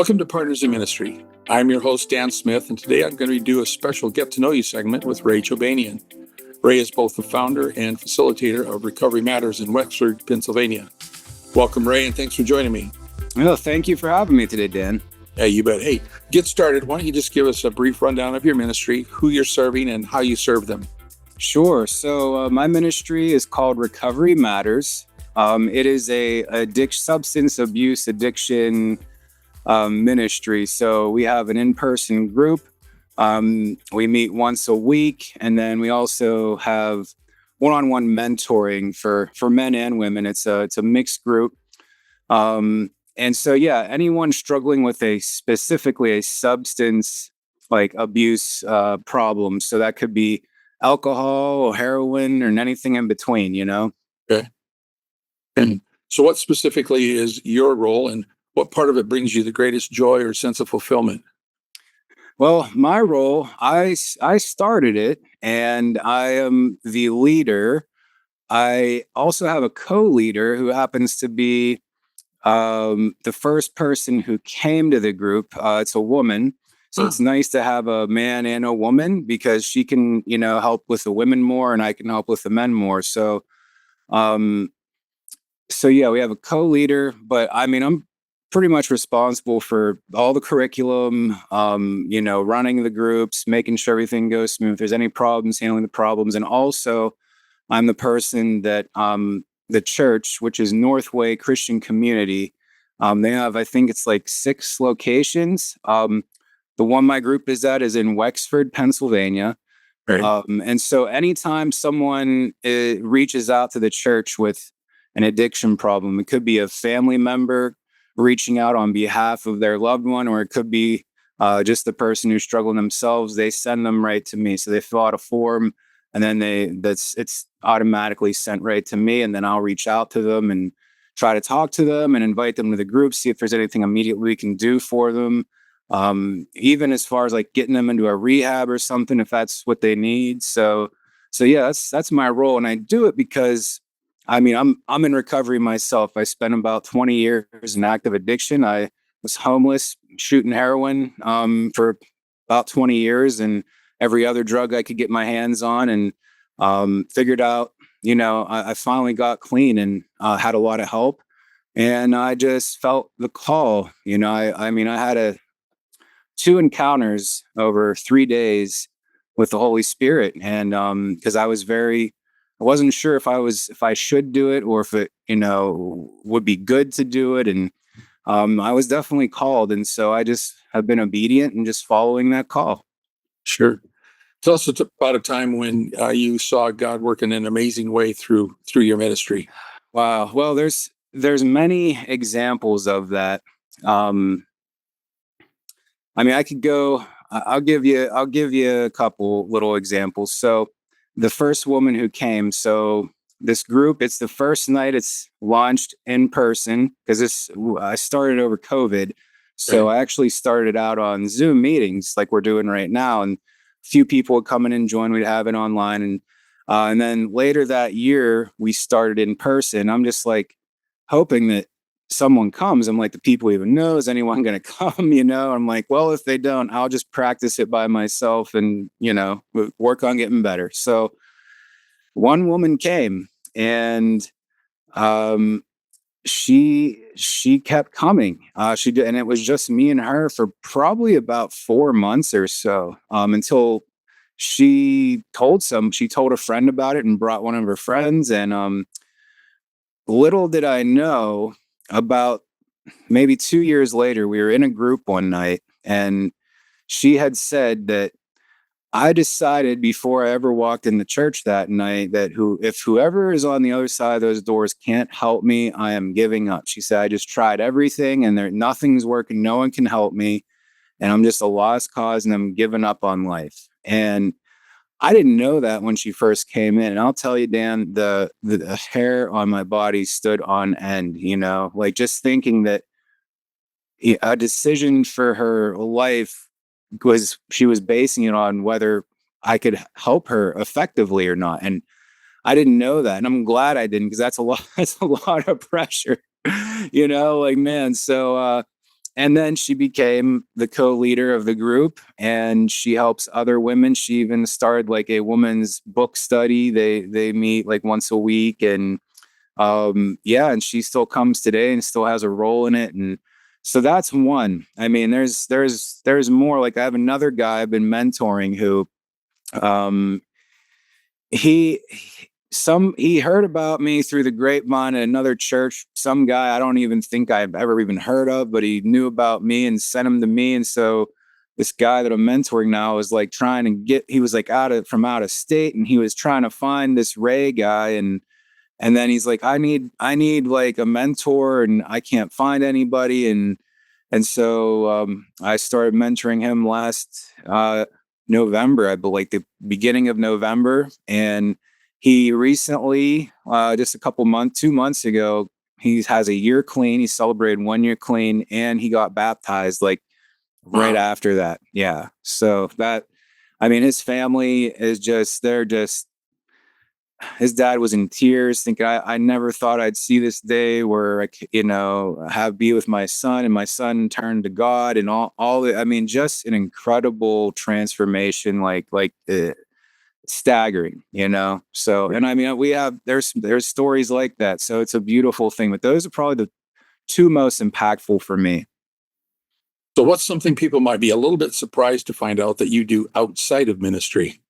Welcome to Partners in Ministry. I'm your host, Dan Smith, and today I'm going to do a special Get to Know You segment with Ray Chobanian. Ray is both the founder and facilitator of Recovery Matters in Wexford, Pennsylvania. Welcome, Ray, and thanks for joining me. Well, thank you for having me today, Dan. Yeah, you bet. Hey, get started. Why don't you just give us a brief rundown of your ministry, who you're serving, and how you serve them? Sure. So my ministry is called Recovery Matters. It is a substance abuse addiction ministry. So we have an in-person group. We meet once a week, and then we also have one-on-one mentoring for men and women. It's a mixed group. And so, yeah, anyone struggling with specifically a substance like abuse problem. So that could be alcohol or heroin or anything in between, Okay. And so what specifically is your role, and what part of it brings you the greatest joy or sense of fulfillment? Well, my role, I started it, and I am the leader. I also have a co-leader who happens to be the first person who came to the group. It's a woman. So it's nice to have a man and a woman because she can, help with the women more and I can help with the men more. So yeah, we have a co-leader, but I'm pretty much responsible for all the curriculum, running the groups, making sure everything goes smooth. If there's any problems, handling the problems. And also I'm the person that, the church, which is Northway Christian Community. They have, I think it's like 6 locations. The one my group is at is in Wexford, Pennsylvania. Right. And so anytime someone reaches out to the church with an addiction problem, it could be a family member reaching out on behalf of their loved one, or it could be just the person who's struggling themselves. They send them right to me. So they fill out a form, and then it's automatically sent right to me, and then I'll reach out to them and try to talk to them and invite them to the group, see if there's anything immediately we can do for them. Even as far as like getting them into a rehab or something, if that's what they need. So yeah, that's my role. And I do it because I'm in recovery myself. I spent about 20 years in active addiction. I was homeless, shooting heroin, for about 20 years and every other drug I could get my hands on, and figured out, I finally got clean and had a lot of help. And I just felt the call. I had 2 encounters over 3 days with the Holy Spirit. And because I wasn't sure if I should do it or if it, would be good to do it. And I was definitely called. And so I just have been obedient and just following that call. Sure. Tell us about a time when you saw God work in an amazing way through your ministry. Wow. Well, there's many examples of that. I could go. I'll give you a couple little examples. So, the first woman who came. So this group, it's the first night it's launched in person because I started over COVID. So Right. I actually started out on Zoom meetings like we're doing right now, and a few people would come in and join. We'd have it online, and then later that year we started in person. I'm just like hoping that someone comes. I'm like, the people even know, is anyone going to come? I'm like, well, if they don't, I'll just practice it by myself and, work on getting better. So one woman came, and she kept coming. She did, and it was just me and her for probably about 4 months or so, until she told a friend about it and brought one of her friends. And little did I know, about maybe 2 years later, we were in a group one night, and she had said that I decided before I ever walked in the church that night that if whoever is on the other side of those doors can't help me, I am giving up. She said, I just tried everything and nothing's working. No one can help me. And I'm just a lost cause and I'm giving up on life. And I didn't know that when she first came in. And I'll tell you, Dan, the hair on my body stood on end, like just thinking that a decision for her life she was basing it on whether I could help her effectively or not. And I didn't know that. And I'm glad I didn't, because that's a lot of pressure, like, man. So and then she became the co-leader of the group, and she helps other women. She even started like a women's book study. They meet like once a week, and yeah, and she still comes today and still has a role in it. And so that's one. I mean, there's more. Like, I have another guy I've been mentoring who um he he heard about me through the grapevine at another church. Some guy I don't even think I've ever even heard of, but he knew about me and sent him to me. And so this guy that I'm mentoring now is like trying to get, he was like out of state, and he was trying to find this Ray guy. And then he's like, I need like a mentor, and I can't find anybody. And so I started mentoring him last November, I believe, like the beginning of November. And he recently, just a couple months, 2 months ago, he has a year clean. He celebrated 1 year clean, and he got baptized like right Wow. after that. Yeah. So that, I mean, his family is just, they're just, his dad was in tears, thinking, I never thought I'd see this day where have be with my son, and my son turned to God, and all the, I mean, just an incredible transformation, staggering, So, and I mean, we have, there's stories like that. So it's a beautiful thing, but those are probably the two most impactful for me. So what's something people might be a little bit surprised to find out that you do outside of ministry?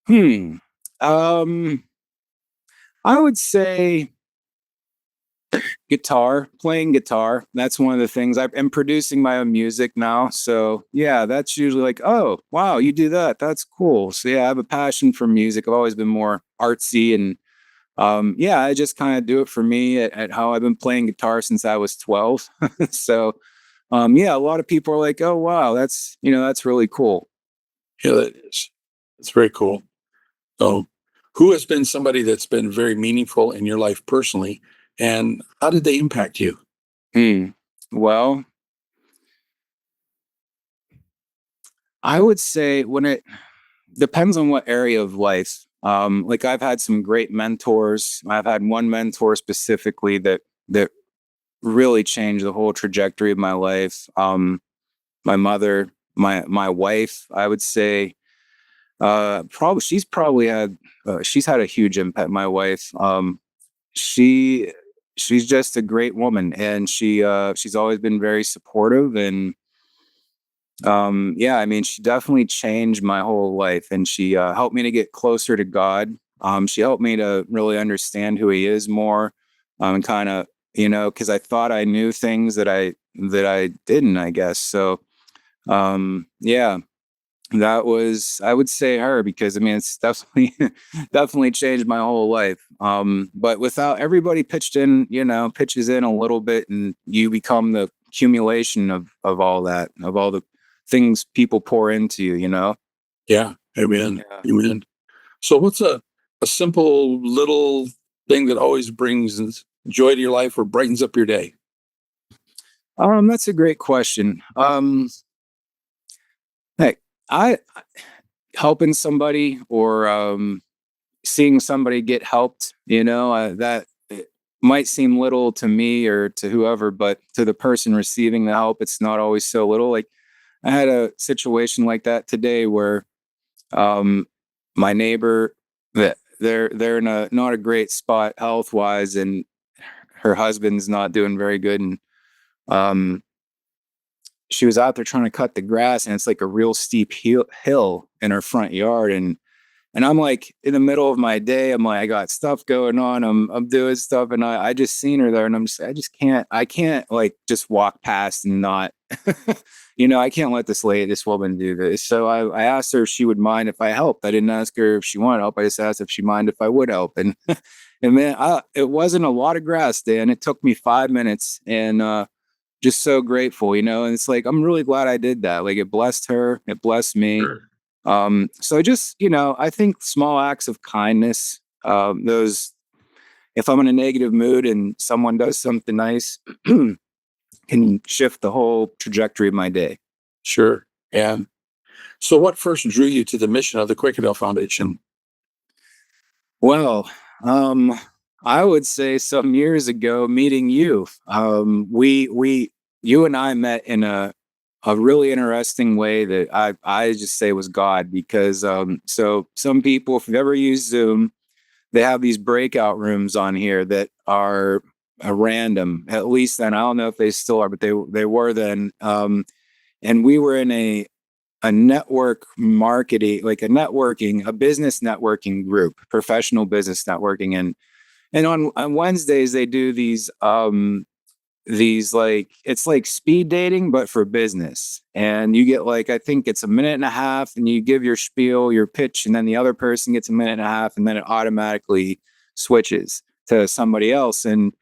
Hmm. Um, I would say playing guitar. That's one of the things. I'm producing my own music now. So yeah, that's usually like, oh, wow, you do that. That's cool. So yeah, I have a passion for music. I've always been more artsy, and yeah, I just kind of do it for me at how I've been playing guitar since I was 12. So yeah, a lot of people are like, oh, wow, that's really cool. Yeah, that is. It's very cool. So who has been somebody that's been very meaningful in your life personally, and how did they impact you? Hmm. Well, I would say when it depends on what area of life. Like, I've had some great mentors. I've had one mentor specifically that really changed the whole trajectory of my life. My mother, my wife, I would say, probably she's had a huge impact. My wife, she she's just a great woman, and she's always been very supportive. And yeah, I mean, she definitely changed my whole life, and she helped me to get closer to God. She helped me to really understand who He is more, and kind of, because I thought I knew things that I didn't, I guess. So yeah, that was, I would say, her, because I mean, it's definitely definitely changed my whole life. But without everybody pitches in a little bit, and you become the accumulation of all that, of all the things people pour into you. Yeah, amen. Yeah. Amen. So what's a simple little thing that always brings joy to your life or brightens up your day? That's a great question. Hey, I helping somebody, or seeing somebody get helped, that it might seem little to me or to whoever, but to the person receiving the help, it's not always so little. Like, I had a situation like that today where um, my neighbor, that they're in a not a great spot health wise, and her husband's not doing very good, and um, she was out there trying to cut the grass, and it's like a real steep hill in her front yard. And I'm like in the middle of my day. I'm like, I got stuff going on. I'm doing stuff, and I just seen her there, and I can't like just walk past and not, I can't let this woman do this. So I asked her if she would mind if I helped. I didn't ask her if she wanted help. I just asked if she minded if I would help. And and man, it wasn't a lot of grass, Dan. It took me 5 minutes, and just so grateful. And it's like, I'm really glad I did that. Like, it blessed her, it blessed me. Sure. So just, I think small acts of kindness, those, if I'm in a negative mood and someone does something nice, can shift the whole trajectory of my day. Sure. And so what first drew you to the mission of the Quickadell Foundation? Well, um, I would say some years ago, meeting you, we you and I met in a really interesting way that I just say was God, because so some people, if you've ever used Zoom, they have these breakout rooms on here that are random. At least then, I don't know if they still are, but they were then. And we were in a network marketing, like a business networking group, professional business networking, and on Wednesdays they do these like, it's like speed dating but for business, and you get like, I think it's a minute and a half, and you give your spiel, your pitch, and then the other person gets a minute and a half, and then it automatically switches to somebody else. And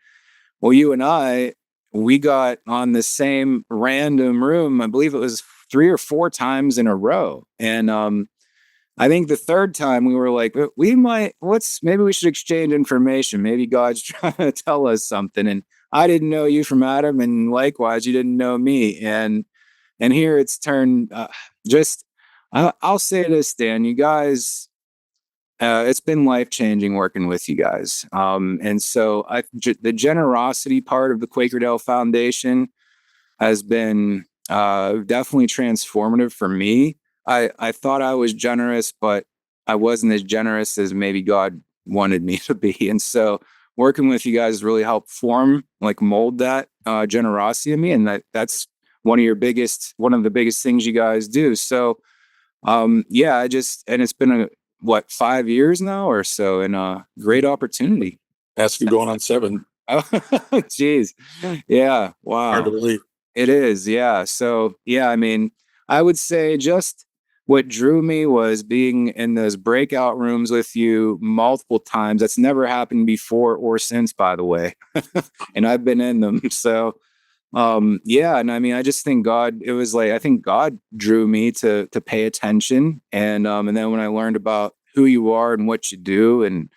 well, you and I, we got on the same random room, I believe it was 3 or 4 times in a row. And I think the third time we were like, maybe we should exchange information. Maybe God's trying to tell us something. And I didn't know you from Adam, and likewise, you didn't know me. And here it's turned, I'll say this, Dan, you guys, it's been life-changing working with you guys. And so the generosity part of the Quakerdale Foundation has been definitely transformative for me. I thought I was generous, but I wasn't as generous as maybe God wanted me to be. And so working with you guys really helped mold that generosity in me. And that's one of the biggest things you guys do. So yeah, and it's been 5 years now or so, and a great opportunity. That's going on 7. Oh, geez. Yeah. Wow. Hard to believe. It is, yeah. So, yeah, I mean, I would say just what drew me was being in those breakout rooms with you multiple times. That's never happened before or since, by the way. And I've been in them. So, yeah, and I mean, I just think I think God drew me to pay attention. And then when I learned about who you are and what you do, and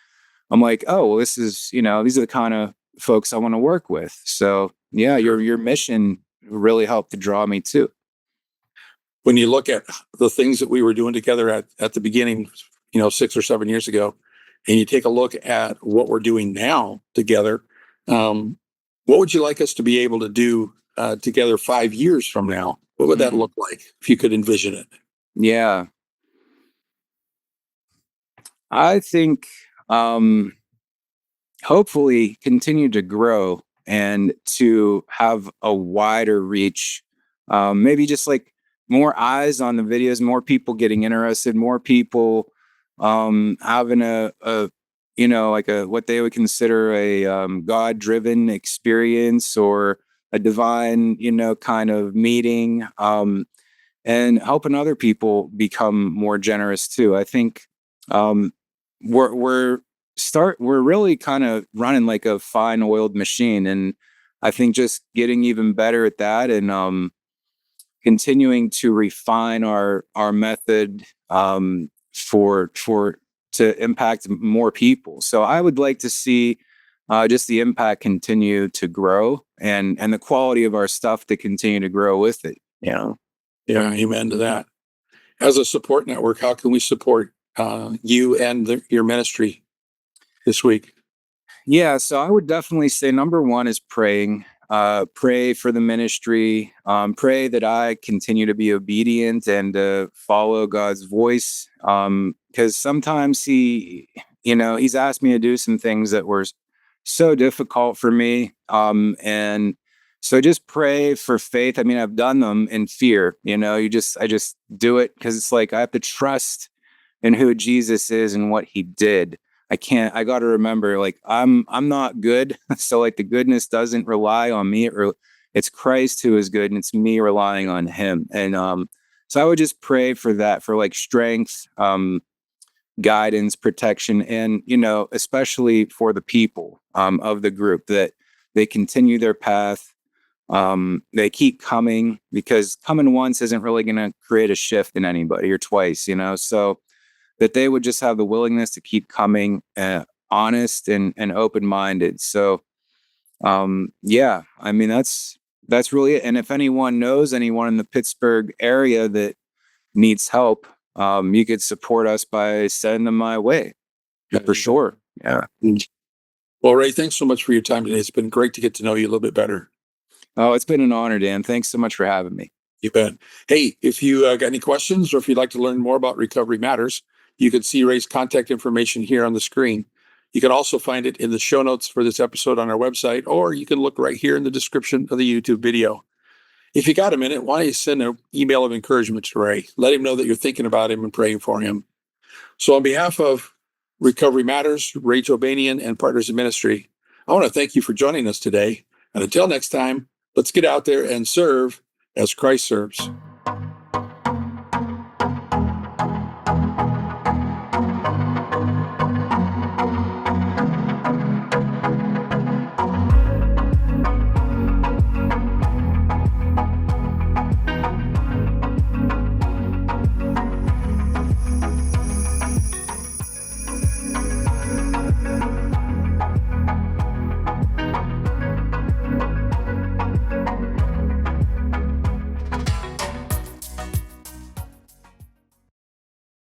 I'm like, oh, well, these are the kind of folks I want to work with. So, yeah, your mission really helped to draw me too. When you look at the things that we were doing together at the beginning, 6 or 7 years ago, and you take a look at what we're doing now together, what would you like us to be able to do together 5 years from now? What would that look like if you could envision it? Yeah. I think hopefully continue to grow and to have a wider reach. Maybe just like more eyes on the videos, more people getting interested, more people having what they would consider a God-driven experience, or a divine, kind of meeting, and helping other people become more generous too. I think we're really kind of running like a fine oiled machine, and I think just getting even better at that, and continuing to refine our method for to impact more people. So I would like to see just the impact continue to grow, and the quality of our stuff to continue to grow with it. Yeah, amen to that. As a support network, how can we support you and your ministry this week? Yeah, so I would definitely say number one is praying. Pray for the ministry. Pray that I continue to be obedient and follow God's voice. Because sometimes he's asked me to do some things that were so difficult for me. And so just pray for faith. I mean, I've done them in fear. I just do it because it's like I have to trust in who Jesus is and what he did. I got to remember, like, I'm not good. So like the goodness doesn't rely on me, or it's Christ who is good, and it's me relying on him. And so I would just pray for that, for like strength, guidance, protection, and, especially for the people of the group, that they continue their path. They keep coming, because coming once isn't really going to create a shift in anybody, or twice, so that they would just have the willingness to keep coming, honest and open-minded. So, yeah, I mean, that's really it. And if anyone knows anyone in the Pittsburgh area that needs help, you could support us by sending them my way. For sure. Yeah. Well, Ray, thanks so much for your time today. It's been great to get to know you a little bit better. Oh, it's been an honor, Dan. Thanks so much for having me. You bet. Hey, if you got any questions or if you'd like to learn more about Recovery Matters, you can see Ray's contact information here on the screen. You can also find it in the show notes for this episode on our website, or you can look right here in the description of the YouTube video. If you got a minute, why don't you send an email of encouragement to Ray? Let him know that you're thinking about him and praying for him. So on behalf of Recovery Matters, Ray Jobanian, and Partners in Ministry, I want to thank you for joining us today. And until next time, let's get out there and serve as Christ serves.